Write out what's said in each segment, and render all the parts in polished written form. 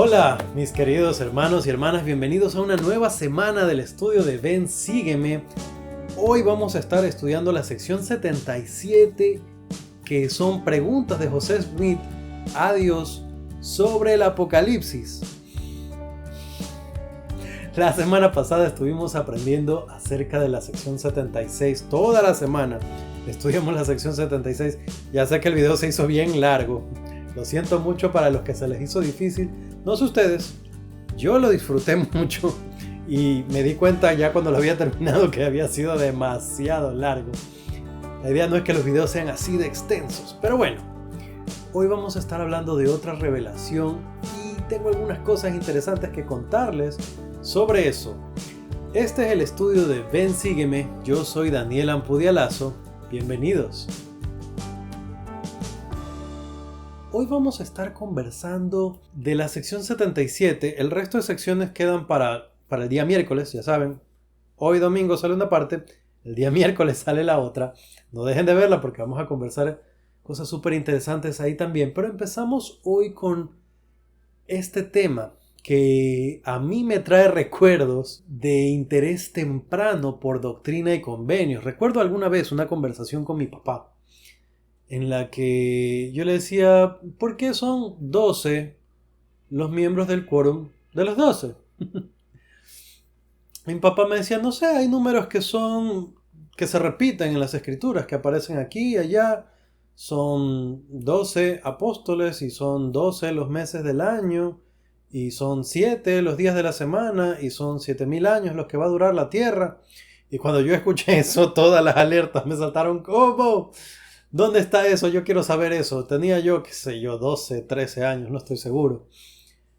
Hola, mis queridos hermanos y hermanas, bienvenidos a una nueva semana del estudio de Ven, Sígueme. Hoy vamos a estar estudiando la sección 77, que son preguntas de José Smith a Dios sobre el Apocalipsis. La semana pasada estuvimos aprendiendo acerca de la sección 76, toda la semana estudiamos la sección 76. Ya sé que el video se hizo bien largo, lo siento mucho para los que se les hizo difícil. No sé ustedes, yo lo disfruté mucho y me di cuenta ya cuando lo había terminado que había sido demasiado largo. La idea no es que los videos sean así de extensos, pero bueno, hoy vamos a estar hablando de otra revelación y tengo algunas cosas interesantes que contarles sobre eso. Este es el estudio de Ven, Sígueme. Yo soy Daniel Ampudialazo. Bienvenidos. Hoy vamos a estar conversando de la sección 77. El resto de secciones quedan para el día miércoles, ya saben. Hoy domingo sale una parte, el día miércoles sale la otra. No dejen de verla porque vamos a conversar cosas súper interesantes ahí también. Pero empezamos hoy con este tema que a mí me trae recuerdos de interés temprano por doctrina y convenios. Recuerdo alguna vez una conversación con mi papá en la que yo le decía, ¿por qué son 12 los miembros del quórum de los 12? Mi papá me decía, no sé, hay números que se repiten en las escrituras, que aparecen aquí y allá. Son 12 apóstoles y son 12 los meses del año y son 7 los días de la semana y son 7000 años los que va a durar la tierra. Y cuando yo escuché eso, todas las alertas me saltaron. ¿Cómo? ¿Dónde está eso? Yo quiero saber eso. Tenía yo, qué sé yo, 12, 13 años, no estoy seguro.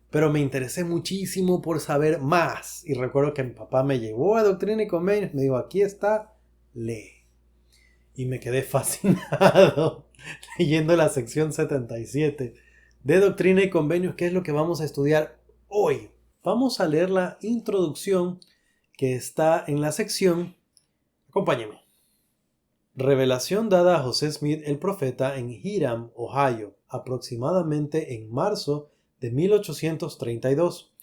Pero me interesé muchísimo por saber más. Y recuerdo que mi papá me llevó a Doctrina y Convenios. Me dijo, aquí está, lee. Y me quedé fascinado leyendo la sección 77 de Doctrina y Convenios, que es lo que vamos a estudiar hoy. Vamos a leer la introducción que está en la sección. Acompáñenme. Revelación dada a José Smith el profeta en Hiram, Ohio, aproximadamente en marzo de 1832.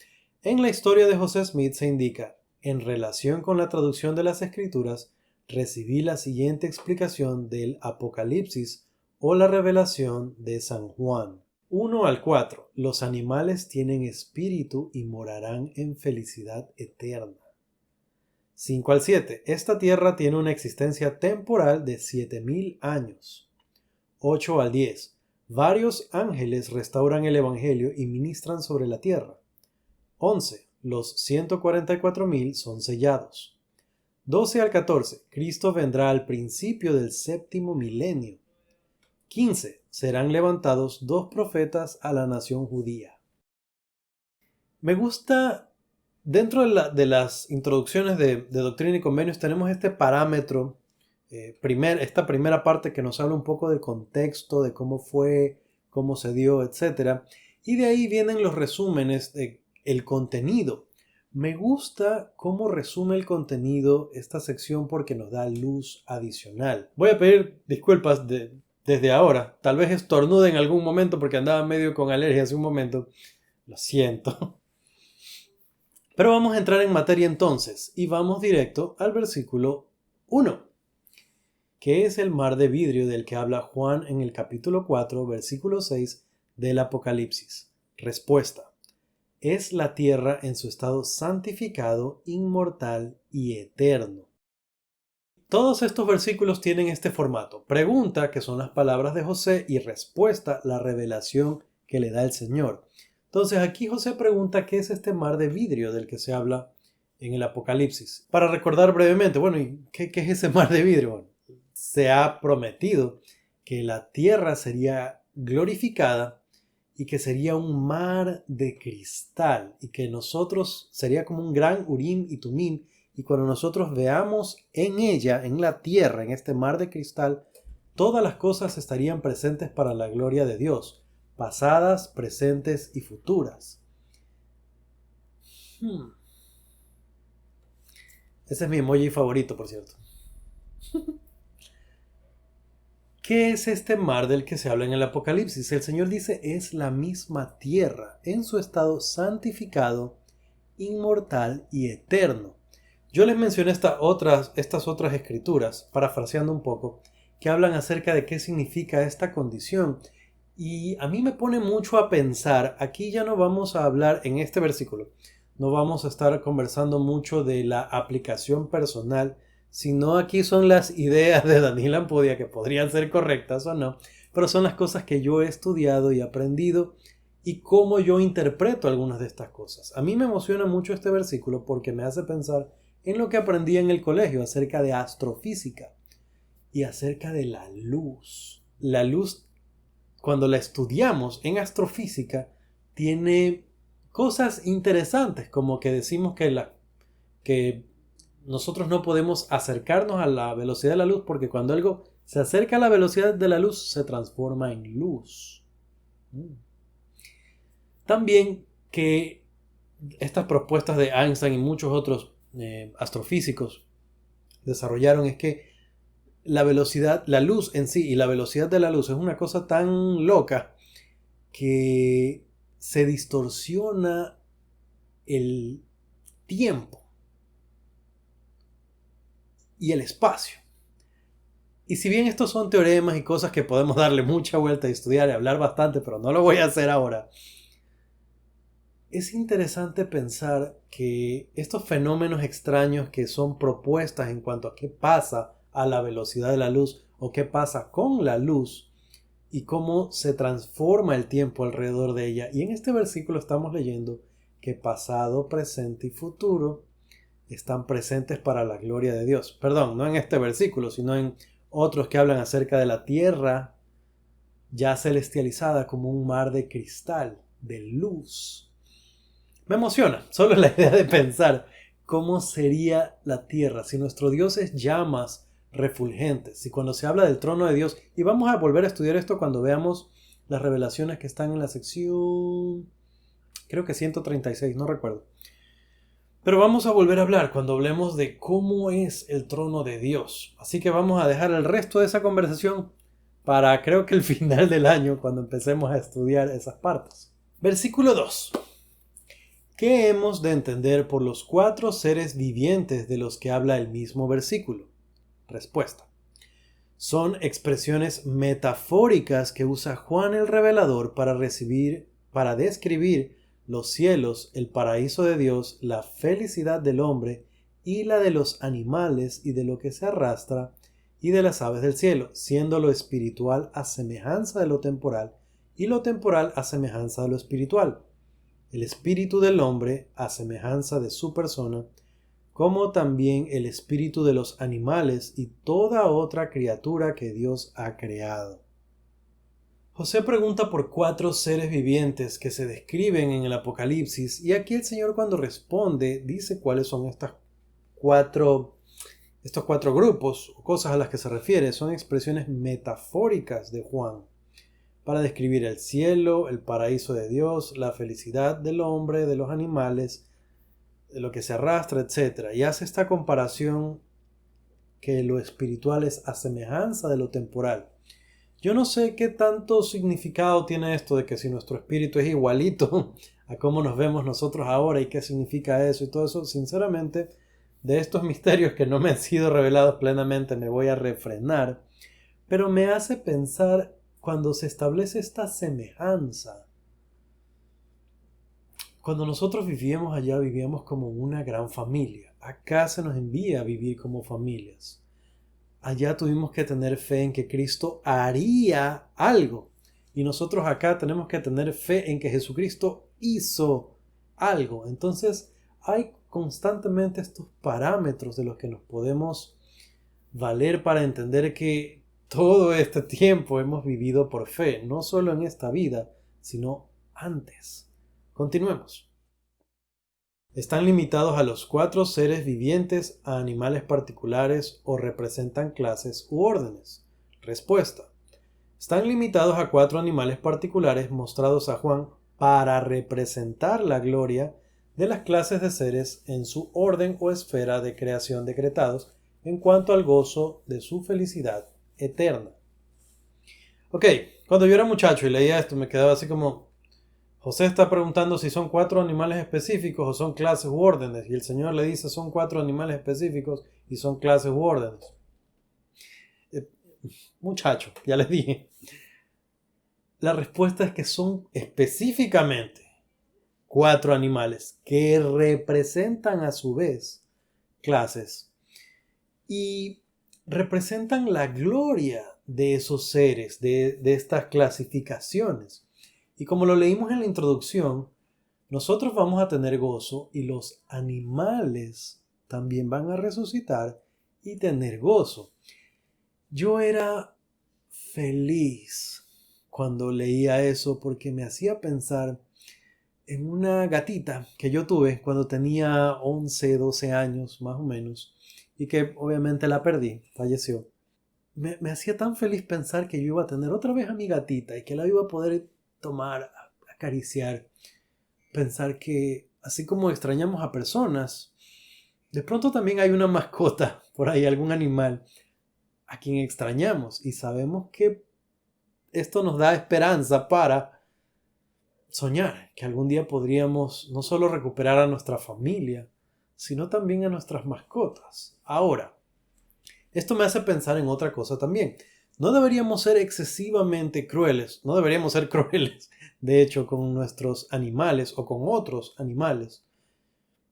En la historia de José Smith se indica, en relación con la traducción de las escrituras, recibí la siguiente explicación del Apocalipsis o la revelación de San Juan. 1 al 4. Los animales tienen espíritu y morarán en felicidad eterna. 5 al 7. Esta tierra tiene una existencia temporal de 7000 años. 8 al 10. Varios ángeles restauran el Evangelio y ministran sobre la tierra. 11. Los 144,000 son sellados. 12 al 14. Cristo vendrá al principio del séptimo milenio. 15. Serán levantados 2 profetas a la nación judía. Me gusta. Dentro de las introducciones de Doctrina y Convenios tenemos este parámetro, esta primera parte que nos habla un poco del contexto, de cómo fue, cómo se dio, etc. Y de ahí vienen los resúmenes del contenido. Me gusta cómo resume el contenido esta sección porque nos da luz adicional. Voy a pedir disculpas desde ahora. Tal vez estornude en algún momento porque andaba medio con alergia hace un momento. Lo siento. Pero vamos a entrar en materia entonces y vamos directo al versículo 1, que es el mar de vidrio del que habla Juan en el capítulo 4, versículo 6 del Apocalipsis. Respuesta: es la tierra en su estado santificado, inmortal y eterno. Todos estos versículos tienen este formato: pregunta, que son las palabras de José, y respuesta, la revelación que le da el Señor. Entonces aquí José pregunta qué es este mar de vidrio del que se habla en el Apocalipsis. Para recordar brevemente, bueno, ¿y qué es ese mar de vidrio? Bueno, se ha prometido que la tierra sería glorificada y que sería un mar de cristal y que nosotros sería como un gran Urim y Tumim, y cuando nosotros veamos en ella, en la tierra, en este mar de cristal, todas las cosas estarían presentes para la gloria de Dios, pasadas, presentes y futuras. Ese es mi emoji favorito, por cierto. ¿Qué es este mar del que se habla en el Apocalipsis? El Señor dice es la misma tierra en su estado santificado, inmortal y eterno. Yo les mencioné estas otras escrituras, parafraseando un poco, que hablan acerca de qué significa esta condición. Y a mí me pone mucho a pensar, aquí ya no vamos a hablar en este versículo, no vamos a estar conversando mucho de la aplicación personal, sino aquí son las ideas de Daniel Ampudia que podrían ser correctas o no, pero son las cosas que yo he estudiado y aprendido y cómo yo interpreto algunas de estas cosas. A mí me emociona mucho este versículo porque me hace pensar en lo que aprendí en el colegio acerca de astrofísica y acerca de la luz. La luz, cuando la estudiamos en astrofísica, tiene cosas interesantes, como que decimos que nosotros no podemos acercarnos a la velocidad de la luz porque cuando algo se acerca a la velocidad de la luz se transforma en luz. También que estas propuestas de Einstein y muchos otros astrofísicos desarrollaron es que la velocidad, la luz en sí y la velocidad de la luz es una cosa tan loca que se distorsiona el tiempo y el espacio. Y si bien estos son teoremas y cosas que podemos darle mucha vuelta y estudiar y hablar bastante, pero no lo voy a hacer ahora, es interesante pensar que estos fenómenos extraños que son propuestas en cuanto a qué pasa a la velocidad de la luz o qué pasa con la luz y cómo se transforma el tiempo alrededor de ella. Y en este versículo estamos leyendo que pasado, presente y futuro están presentes para la gloria de Dios. Perdón, no en este versículo, sino en otros que hablan acerca de la tierra ya celestializada como un mar de cristal, de luz. Me emociona solo la idea de pensar cómo sería la tierra si nuestro Dios es llamas refulgentes. Y cuando se habla del trono de Dios, y vamos a volver a estudiar esto cuando veamos las revelaciones que están en la sección, creo que 136, no recuerdo. Pero vamos a volver a hablar cuando hablemos de cómo es el trono de Dios. Así que vamos a dejar el resto de esa conversación para creo que el final del año, cuando empecemos a estudiar esas partes. Versículo 2. ¿Qué hemos de entender por los 4 seres vivientes de los que habla el mismo versículo? Respuesta. Son expresiones metafóricas que usa Juan el Revelador para describir los cielos, el paraíso de Dios, la felicidad del hombre y la de los animales y de lo que se arrastra y de las aves del cielo, siendo lo espiritual a semejanza de lo temporal y lo temporal a semejanza de lo espiritual. El espíritu del hombre a semejanza de su persona, como también el espíritu de los animales y toda otra criatura que Dios ha creado. José pregunta por 4 seres vivientes que se describen en el Apocalipsis y aquí el Señor cuando responde dice cuáles son estos 4 grupos o cosas a las que se refiere. Son expresiones metafóricas de Juan para describir el cielo, el paraíso de Dios, la felicidad del hombre, de los animales, de lo que se arrastra, etc. Y hace esta comparación que lo espiritual es a semejanza de lo temporal. Yo no sé qué tanto significado tiene esto de que si nuestro espíritu es igualito a cómo nos vemos nosotros ahora y qué significa eso y todo eso. Sinceramente, de estos misterios que no me han sido revelados plenamente me voy a refrenar, pero me hace pensar cuando se establece esta semejanza. Cuando nosotros vivíamos allá, vivíamos como una gran familia. Acá se nos envía a vivir como familias. Allá tuvimos que tener fe en que Cristo haría algo. Y nosotros acá tenemos que tener fe en que Jesucristo hizo algo. Entonces hay constantemente estos parámetros de los que nos podemos valer para entender que todo este tiempo hemos vivido por fe, no solo en esta vida, sino antes. Continuemos. ¿Están limitados a los 4 seres vivientes, a animales particulares o representan clases u órdenes? Respuesta. Están limitados a 4 animales particulares mostrados a Juan para representar la gloria de las clases de seres en su orden o esfera de creación decretados en cuanto al gozo de su felicidad eterna. Ok, cuando yo era muchacho y leía esto me quedaba así como, José está preguntando si son 4 animales específicos o son clases u órdenes. Y el Señor le dice son 4 animales específicos y son clases u órdenes. Eh, Muchacho, ya les dije. La respuesta es que son específicamente 4 animales que representan a su vez clases y representan la gloria de esos seres, de estas clasificaciones. Y como lo leímos en la introducción, nosotros vamos a tener gozo y los animales también van a resucitar y tener gozo. Yo era feliz cuando leía eso porque me hacía pensar en una gatita que yo tuve cuando tenía 11, 12 años más o menos y que obviamente la perdí, falleció. Me hacía tan feliz pensar que yo iba a tener otra vez a mi gatita y que la iba a poder tomar, acariciar, pensar que así como extrañamos a personas, de pronto también hay una mascota por ahí, algún animal a quien extrañamos y sabemos que esto nos da esperanza para soñar que algún día podríamos no solo recuperar a nuestra familia, sino también a nuestras mascotas. Ahora, esto me hace pensar en otra cosa también. No deberíamos ser excesivamente crueles, no deberíamos ser crueles, de hecho, con nuestros animales o con otros animales,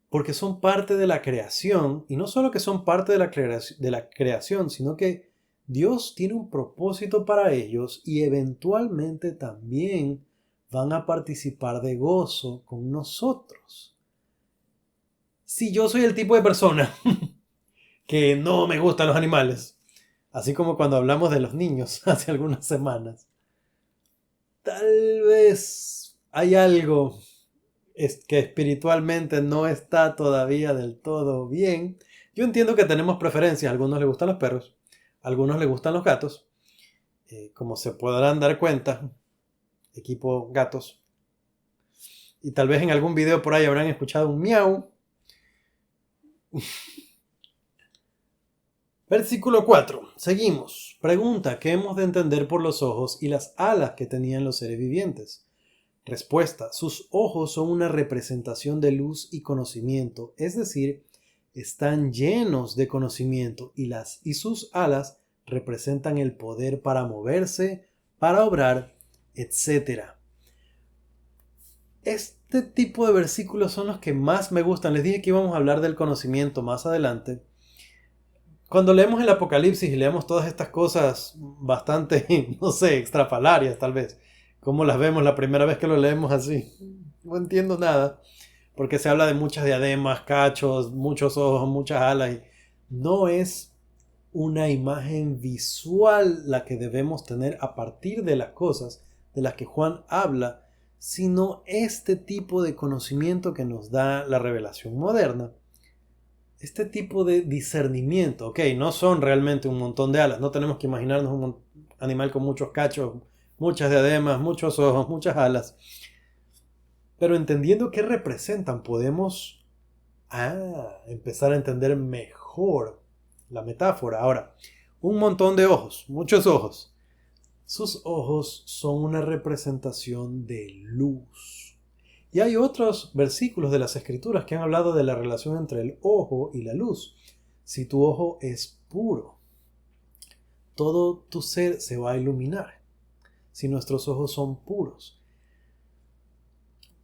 porque son parte de la creación, y no solo que son parte de la creación, sino que Dios tiene un propósito para ellos y eventualmente también van a participar de gozo con nosotros. Si yo soy el tipo de persona que no me gustan los animales, así como cuando hablamos de los niños hace algunas semanas, tal vez hay algo que espiritualmente no está todavía del todo bien. Yo entiendo que tenemos preferencias. A algunos les gustan los perros, a algunos les gustan los gatos. Como se podrán dar cuenta, equipo gatos. Y tal vez en algún video por ahí habrán escuchado un miau. Versículo 4. Seguimos. Pregunta: ¿qué hemos de entender por los ojos y las alas que tenían los seres vivientes? Respuesta: sus ojos son una representación de luz y conocimiento, es decir, están llenos de conocimiento y sus alas representan el poder para moverse, para obrar, etc. Este tipo de versículos son los que más me gustan. Les dije que íbamos a hablar del conocimiento más adelante. Cuando leemos el Apocalipsis y leemos todas estas cosas bastante, no sé, extrafalarias tal vez, ¿cómo las vemos la primera vez que lo leemos así? No entiendo nada, porque se habla de muchas diademas, cachos, muchos ojos, muchas alas, y no es una imagen visual la que debemos tener a partir de las cosas de las que Juan habla, sino este tipo de conocimiento que nos da la revelación moderna. Este tipo de discernimiento, ok, no son realmente un montón de alas, no tenemos que imaginarnos un animal con muchos cachos, muchas diademas, muchos ojos, muchas alas, pero entendiendo qué representan podemos empezar a entender mejor la metáfora. Ahora, un montón de ojos, muchos ojos. Sus ojos son una representación de luz. Y hay otros versículos de las Escrituras que han hablado de la relación entre el ojo y la luz. Si tu ojo es puro, todo tu ser se va a iluminar. Si nuestros ojos son puros.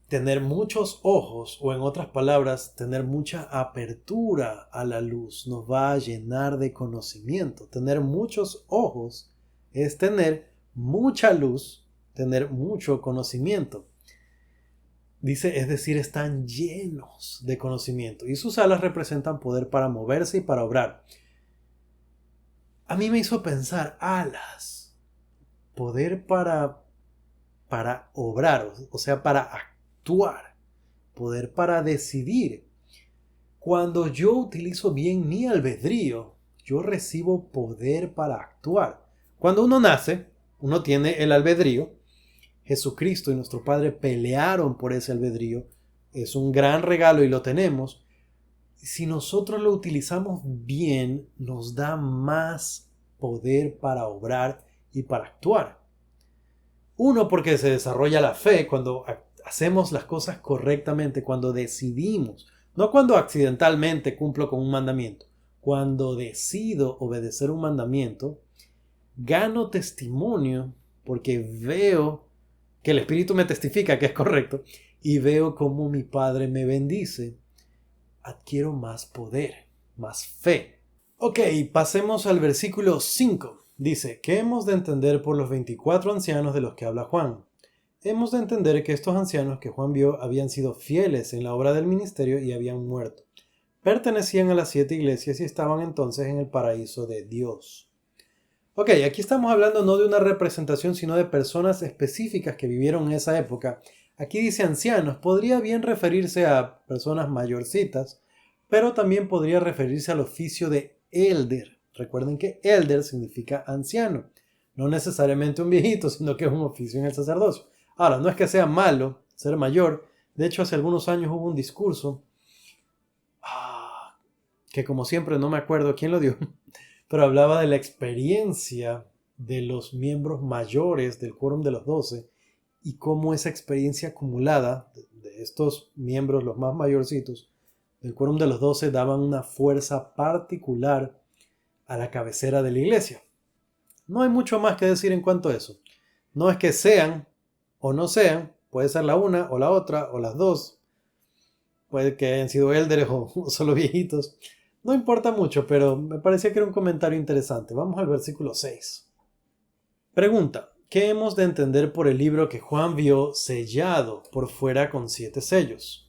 Tener muchos ojos, o en otras palabras, tener mucha apertura a la luz, nos va a llenar de conocimiento. Tener muchos ojos es tener mucha luz, tener mucho conocimiento. Dice, es decir, están llenos de conocimiento. Y sus alas representan poder para moverse y para obrar. A mí me hizo pensar, alas, poder para obrar, o sea, para actuar, poder para decidir. Cuando yo utilizo bien mi albedrío, yo recibo poder para actuar. Cuando uno nace, uno tiene el albedrío. Jesucristo y nuestro Padre pelearon por ese albedrío. Es un gran regalo y lo tenemos. Si nosotros lo utilizamos bien, nos da más poder para obrar y para actuar. Uno, porque se desarrolla la fe cuando hacemos las cosas correctamente, cuando decidimos, no cuando accidentalmente cumplo con un mandamiento. Cuando decido obedecer un mandamiento, gano testimonio porque veo que el Espíritu me testifica que es correcto y veo cómo mi Padre me bendice. Adquiero más poder, más fe. Ok, pasemos al versículo 5. Dice, ¿qué hemos de entender por los 24 ancianos de los que habla Juan? Hemos de entender que estos ancianos que Juan vio habían sido fieles en la obra del ministerio y habían muerto. Pertenecían a las 7 iglesias y estaban entonces en el paraíso de Dios. Ok, aquí estamos hablando no de una representación, sino de personas específicas que vivieron en esa época. Aquí dice ancianos, podría bien referirse a personas mayorcitas, pero también podría referirse al oficio de elder. Recuerden que elder significa anciano, no necesariamente un viejito, sino que es un oficio en el sacerdocio. Ahora, no es que sea malo ser mayor. De hecho, hace algunos años hubo un discurso que como siempre no me acuerdo quién lo dio, pero hablaba de la experiencia de los miembros mayores del Quórum de los 12 y cómo esa experiencia acumulada de estos miembros, los más mayorcitos, del Quórum de los 12 daban una fuerza particular a la cabecera de la iglesia. No hay mucho más que decir en cuanto a eso. No es que sean o no sean, puede ser la una o la otra o las dos. Puede que hayan sido élderes o solo viejitos. No importa mucho, pero me parecía que era un comentario interesante. Vamos al versículo 6. Pregunta, ¿qué hemos de entender por el libro que Juan vio sellado por fuera con 7 sellos?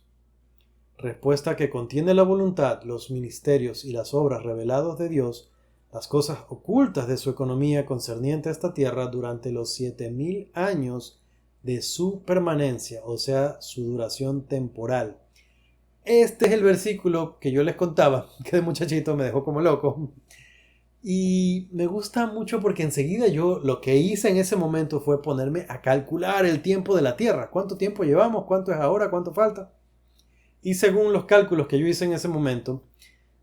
Respuesta, que contiene la voluntad, los ministerios y las obras revelados de Dios, las cosas ocultas de su economía concerniente a esta tierra durante los 7000 años de su permanencia, o sea, su duración temporal. Este es el versículo que yo les contaba, que de muchachito me dejó como loco. Y me gusta mucho porque enseguida yo lo que hice en ese momento fue ponerme a calcular el tiempo de la tierra. ¿Cuánto tiempo llevamos? ¿Cuánto es ahora? ¿Cuánto falta? Y según los cálculos que yo hice en ese momento,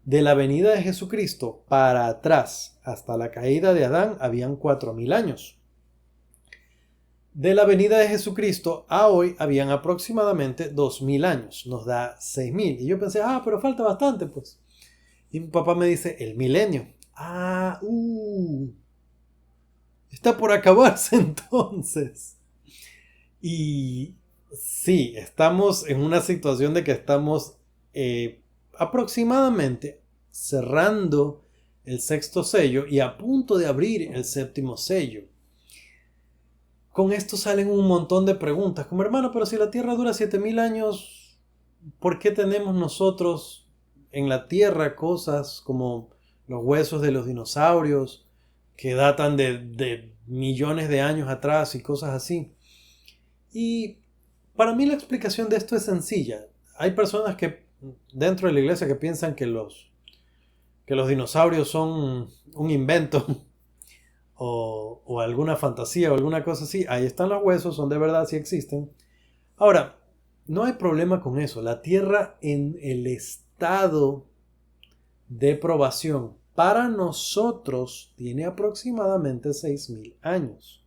de la venida de Jesucristo para atrás hasta la caída de Adán habían 4000 años. De la venida de Jesucristo a hoy habían aproximadamente 2000 años. Nos da 6000. Y yo pensé, pero falta bastante pues. Y mi papá me dice, el milenio. Está por acabarse entonces. Y sí, estamos en una situación de que estamos aproximadamente cerrando el 6º sello y a punto de abrir el 7º sello. Con esto salen un montón de preguntas, como hermano, pero si la Tierra dura 7000 años, ¿por qué tenemos nosotros en la Tierra cosas como los huesos de los dinosaurios que datan de millones de años atrás y cosas así? Y para mí la explicación de esto es sencilla. Hay personas que dentro de la iglesia que piensan que los dinosaurios son un invento o alguna fantasía o alguna cosa así. Ahí están los huesos, son de verdad, sí existen. Ahora, no hay problema con eso. La Tierra en el estado de probación para nosotros tiene aproximadamente 6000 años.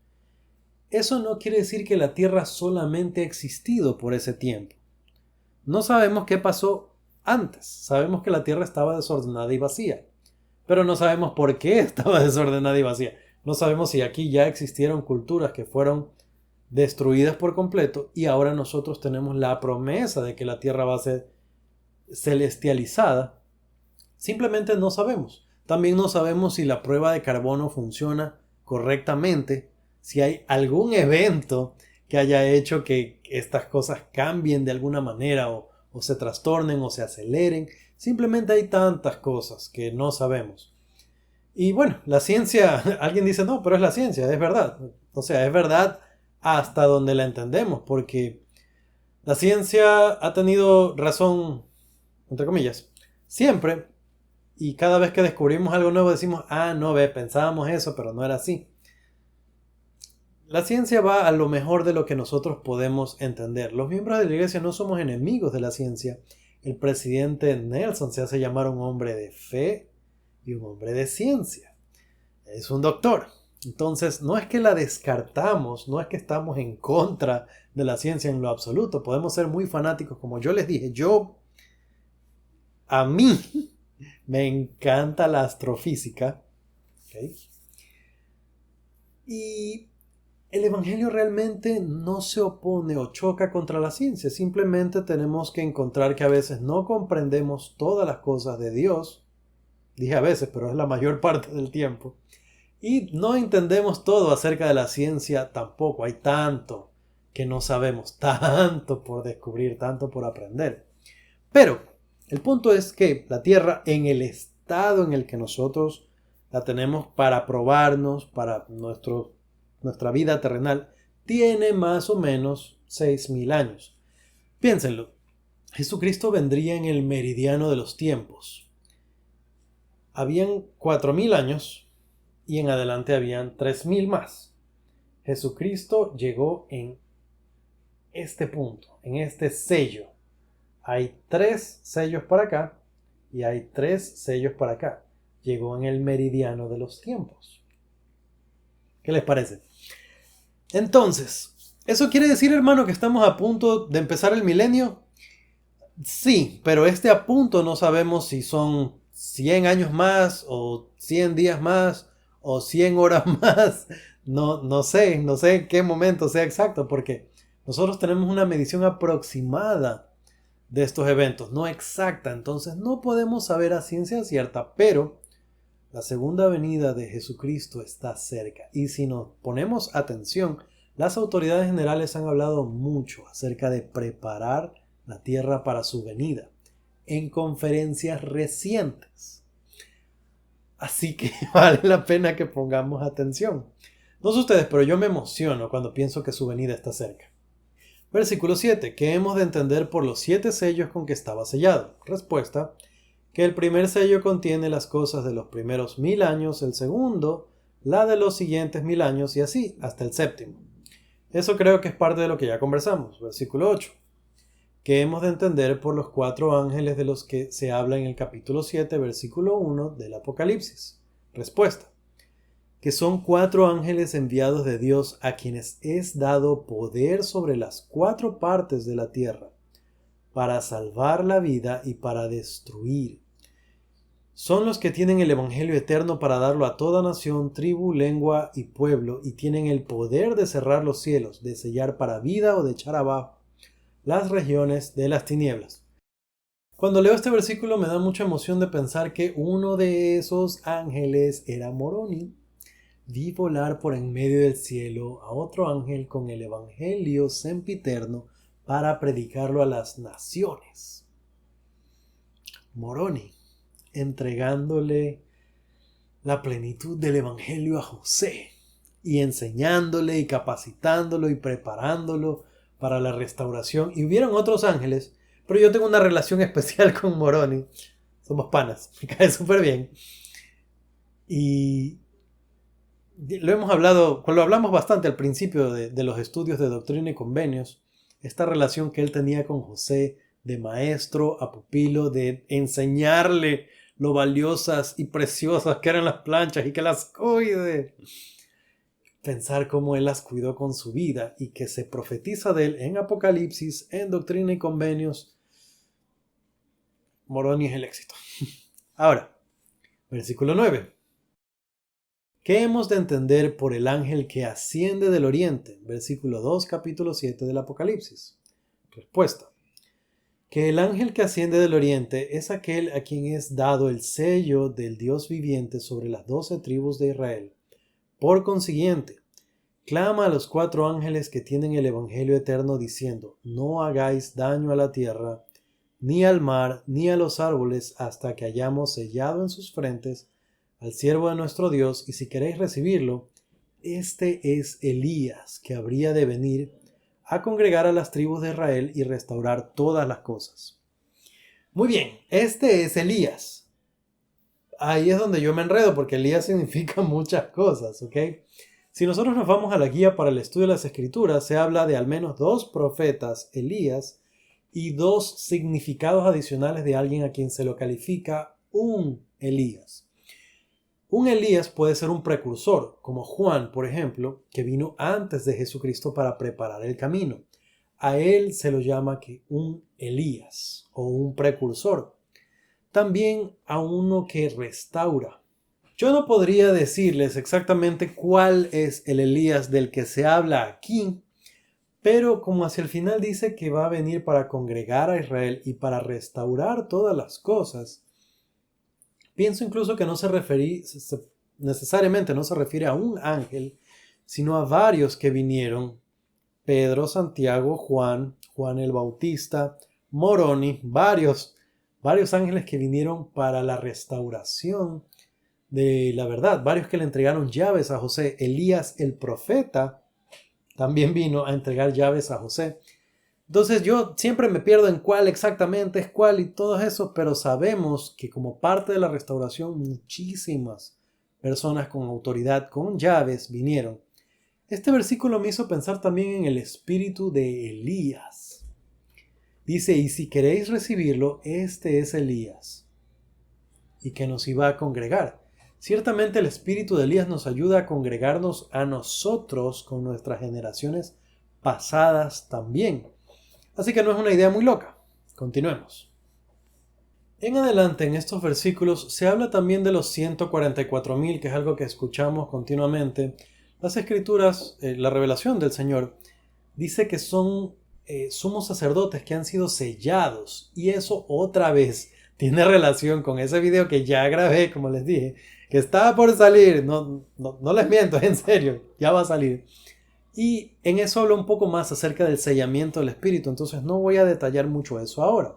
Eso no quiere decir que la Tierra solamente ha existido por ese tiempo. No sabemos qué pasó antes. Sabemos que la Tierra estaba desordenada y vacía. Pero no sabemos por qué estaba desordenada y vacía. No sabemos si aquí ya existieron culturas que fueron destruidas por completo y ahora nosotros tenemos la promesa de que la Tierra va a ser celestializada. Simplemente no sabemos. También no sabemos si la prueba de carbono funciona correctamente, si hay algún evento que haya hecho que estas cosas cambien de alguna manera o se trastornen o se aceleren. Simplemente hay tantas cosas que no sabemos. Y bueno, la ciencia, alguien dice, no, pero es la ciencia, es verdad. O sea, es verdad hasta donde la entendemos, porque la ciencia ha tenido razón, entre comillas, siempre. Y cada vez que descubrimos algo nuevo decimos, no, pensábamos eso, pero no era así. La ciencia va a lo mejor de lo que nosotros podemos entender. Los miembros de la iglesia no somos enemigos de la ciencia. El presidente Nelson se hace llamar un hombre de fe y un hombre de ciencia. Es un doctor. Entonces, no es que la descartamos, no es que estamos en contra de la ciencia en lo absoluto. Podemos ser muy fanáticos, como yo les dije. A mí, me encanta la astrofísica. ¿Ok? Y el Evangelio realmente no se opone o choca contra la ciencia. Simplemente tenemos que encontrar que a veces no comprendemos todas las cosas de Dios. Dije a veces, pero es la mayor parte del tiempo. Y no entendemos todo acerca de la ciencia tampoco. Hay tanto que no sabemos, tanto por descubrir, tanto por aprender. Pero el punto es que la Tierra, en el estado en el que nosotros la tenemos para probarnos, para nuestra vida terrenal, tiene más o menos 6.000 años. Piénsenlo, Jesucristo vendría en el meridiano de los tiempos. Habían 4.000 años y en adelante habían 3.000 más. Jesucristo llegó en este punto, en este sello. Hay 3 sellos para acá y hay 3 sellos para acá. Llegó en el meridiano de los tiempos. ¿Qué les parece? Entonces, ¿eso quiere decir, hermano, que estamos a punto de empezar el milenio? Sí, pero a punto no sabemos si son 100 años más o 100 días más o 100 horas más. No sé en qué momento sea exacto, porque nosotros tenemos una medición aproximada de estos eventos, no exacta. Entonces no podemos saber a ciencia cierta, pero la segunda venida de Jesucristo está cerca. Y si nos ponemos atención, las autoridades generales han hablado mucho acerca de preparar la tierra para su venida en conferencias recientes. Así que vale la pena que pongamos atención. No sé ustedes, pero yo me emociono cuando pienso que su venida está cerca. Versículo 7. ¿Qué hemos de entender por los 7 sellos con que estaba sellado? Respuesta: que el primer sello contiene las cosas de los primeros 1.000 años, el segundo, la de los siguientes 1.000 años y así hasta el séptimo. Eso creo que es parte de lo que ya conversamos. Versículo 8. ¿Qué hemos de entender por los 4 ángeles de los que se habla en el capítulo 7, versículo 1 del Apocalipsis? Respuesta: que son 4 ángeles enviados de Dios a quienes es dado poder sobre las 4 partes de la tierra, para salvar la vida y para destruir. Son los que tienen el Evangelio eterno para darlo a toda nación, tribu, lengua y pueblo, y tienen el poder de cerrar los cielos, de sellar para vida o de echar abajo las regiones de las tinieblas. Cuando leo este versículo me da mucha emoción de pensar que uno de esos ángeles era Moroni. Vi volar por en medio del cielo a otro ángel con el Evangelio sempiterno para predicarlo a las naciones. Moroni, entregándole la plenitud del Evangelio a José y enseñándole y capacitándolo y preparándolo para la restauración. Y hubieron otros ángeles, pero yo tengo una relación especial con Moroni. Somos panas, me cae súper bien. Y lo hablamos bastante al principio de los estudios de Doctrina y Convenios, esta relación que él tenía con José, de maestro a pupilo, de enseñarle lo valiosas y preciosas que eran las planchas y que las cuide. Pensar cómo él las cuidó con su vida y que se profetiza de él en Apocalipsis, en Doctrina y Convenios. Moroni es el éxito. Ahora, versículo 9. ¿Qué hemos de entender por el ángel que asciende del oriente? Versículo 2, capítulo 7 del Apocalipsis. Respuesta: que el ángel que asciende del oriente es aquel a quien es dado el sello del Dios viviente sobre las 12 tribus de Israel. Por consiguiente, clama a los 4 ángeles que tienen el Evangelio eterno diciendo: no hagáis daño a la tierra, ni al mar, ni a los árboles, hasta que hayamos sellado en sus frentes al siervo de nuestro Dios, y si queréis recibirlo, este es Elías, que habría de venir a congregar a las tribus de Israel y restaurar todas las cosas. Muy bien, este es Elías. Ahí es donde yo me enredo, porque Elías significa muchas cosas, ¿ok? Si nosotros nos vamos a la guía para el estudio de las Escrituras, se habla de al menos 2 profetas, Elías, y 2 significados adicionales de alguien a quien se lo califica un Elías. Un Elías puede ser un precursor, como Juan, por ejemplo, que vino antes de Jesucristo para preparar el camino. A él se lo llama que un Elías o un precursor. También a uno que restaura. Yo no podría decirles exactamente cuál es el Elías del que se habla aquí, pero como hacia el final dice que va a venir para congregar a Israel y para restaurar todas las cosas, pienso incluso que necesariamente no se refiere a un ángel, sino a varios que vinieron: Pedro, Santiago, Juan el Bautista, Moroni, varios ángeles que vinieron para la restauración de la verdad, varios que le entregaron llaves a José. Elías el profeta también vino a entregar llaves a José. Entonces yo siempre me pierdo en cuál exactamente es cuál y todo eso, pero sabemos que como parte de la restauración muchísimas personas con autoridad, con llaves, vinieron. Este versículo me hizo pensar también en el espíritu de Elías. Dice: y si queréis recibirlo, este es Elías, y que nos iba a congregar. Ciertamente el espíritu de Elías nos ayuda a congregarnos a nosotros con nuestras generaciones pasadas también. Así que no es una idea muy loca. Continuemos. En adelante, en estos versículos, se habla también de los 144,000, que es algo que escuchamos continuamente. Las escrituras, la revelación del Señor, dice que son sumos sacerdotes que han sido sellados. Y eso otra vez tiene relación con ese video que ya grabé, como les dije, que está por salir. No les miento, en serio, ya va a salir. Y en eso habla un poco más acerca del sellamiento del Espíritu, entonces no voy a detallar mucho eso ahora.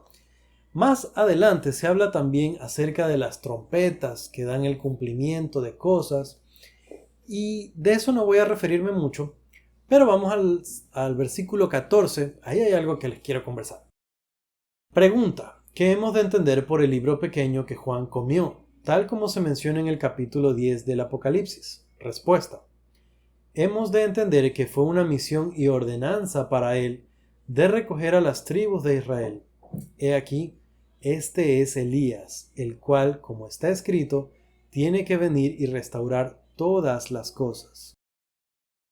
Más adelante se habla también acerca de las trompetas que dan el cumplimiento de cosas, y de eso no voy a referirme mucho, pero vamos al versículo 14, ahí hay algo que les quiero conversar. Pregunta: ¿qué hemos de entender por el libro pequeño que Juan comió, tal como se menciona en el capítulo 10 del Apocalipsis? Respuesta: hemos de entender que fue una misión y ordenanza para él de recoger a las tribus de Israel. He aquí, este es Elías, el cual, como está escrito, tiene que venir y restaurar todas las cosas.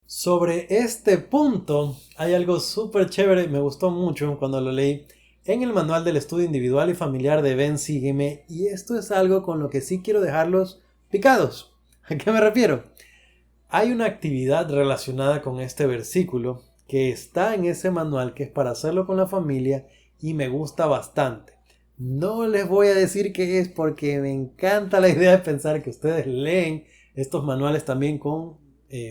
Sobre este punto hay algo súper chévere, me gustó mucho cuando lo leí en el manual del estudio individual y familiar de Ven, Sígueme, y esto es algo con lo que sí quiero dejarlos picados. ¿A qué me refiero? Hay una actividad relacionada con este versículo que está en ese manual, que es para hacerlo con la familia, y me gusta bastante. No les voy a decir qué es porque me encanta la idea de pensar que ustedes leen estos manuales también con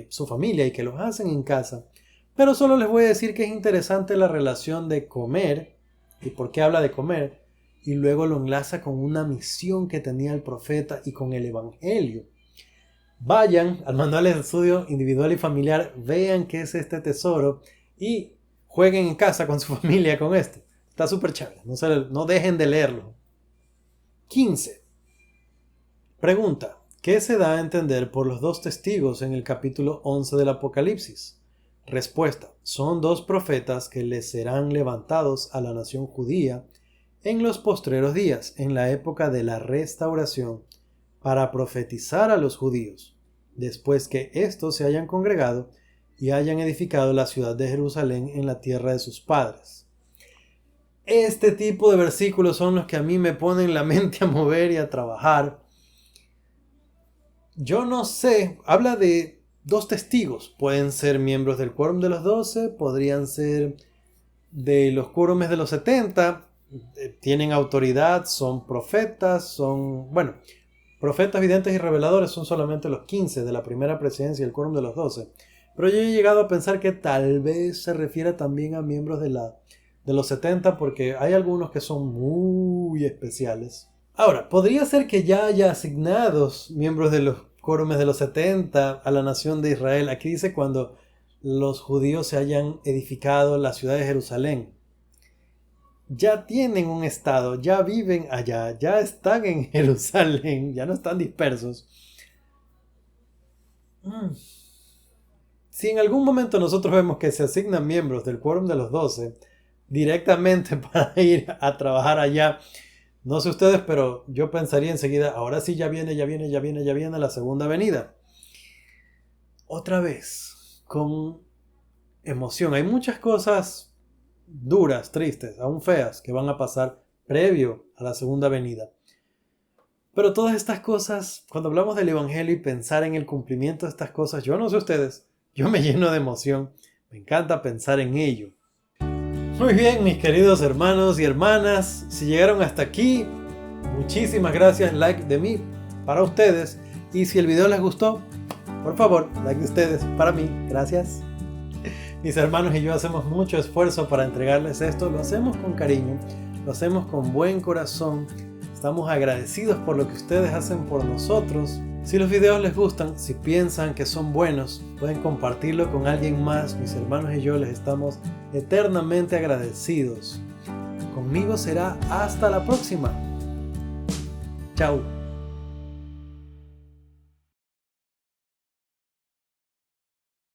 su familia y que los hacen en casa. Pero solo les voy a decir que es interesante la relación de comer y por qué habla de comer, y luego lo enlaza con una misión que tenía el profeta y con el evangelio. Vayan al manual de estudio individual y familiar, vean qué es este tesoro y jueguen en casa con su familia con esto. Está súper chévere, no dejen de leerlo. 15. Pregunta: ¿qué se da a entender por los dos testigos en el capítulo 11 del Apocalipsis? Respuesta: son dos profetas que les serán levantados a la nación judía en los postreros días, en la época de la restauración, para profetizar a los judíos, después que éstos se hayan congregado y hayan edificado la ciudad de Jerusalén en la tierra de sus padres. Este tipo de versículos son los que a mí me ponen la mente a mover y a trabajar. Yo no sé, habla de dos testigos, pueden ser miembros del quórum de los 12, podrían ser de los quórumes de los 70, tienen autoridad, son profetas, profetas, videntes y reveladores son solamente los 15 de la primera presidencia y el quórum de los 12. Pero yo he llegado a pensar que tal vez se refiere también a miembros de los 70, porque hay algunos que son muy especiales. Ahora, podría ser que ya haya asignados miembros de los quórumes de los 70 a la nación de Israel. Aquí dice cuando los judíos se hayan edificado la ciudad de Jerusalén. Ya tienen un estado, ya viven allá, ya están en Jerusalén, ya no están dispersos. Si en algún momento nosotros vemos que se asignan miembros del quórum de los 12 directamente para ir a trabajar allá, No sé ustedes, pero yo pensaría enseguida, ahora sí ya viene la segunda venida. Otra vez, con emoción. Hay muchas cosas duras, tristes, aún feas, que van a pasar previo a la segunda venida. Pero todas estas cosas, cuando hablamos del Evangelio y pensar en el cumplimiento de estas cosas, yo no sé ustedes, yo me lleno de emoción. Me encanta pensar en ello. Muy bien, mis queridos hermanos y hermanas, si llegaron hasta aquí, muchísimas gracias, like de mí para ustedes. Y si el video les gustó, por favor, like de ustedes para mí, gracias. Mis hermanos y yo hacemos mucho esfuerzo para entregarles esto, lo hacemos con cariño, lo hacemos con buen corazón. Estamos agradecidos por lo que ustedes hacen por nosotros. Si los videos les gustan, si piensan que son buenos, pueden compartirlo con alguien más. Mis hermanos y yo les estamos eternamente agradecidos. Conmigo será hasta la próxima. Chao.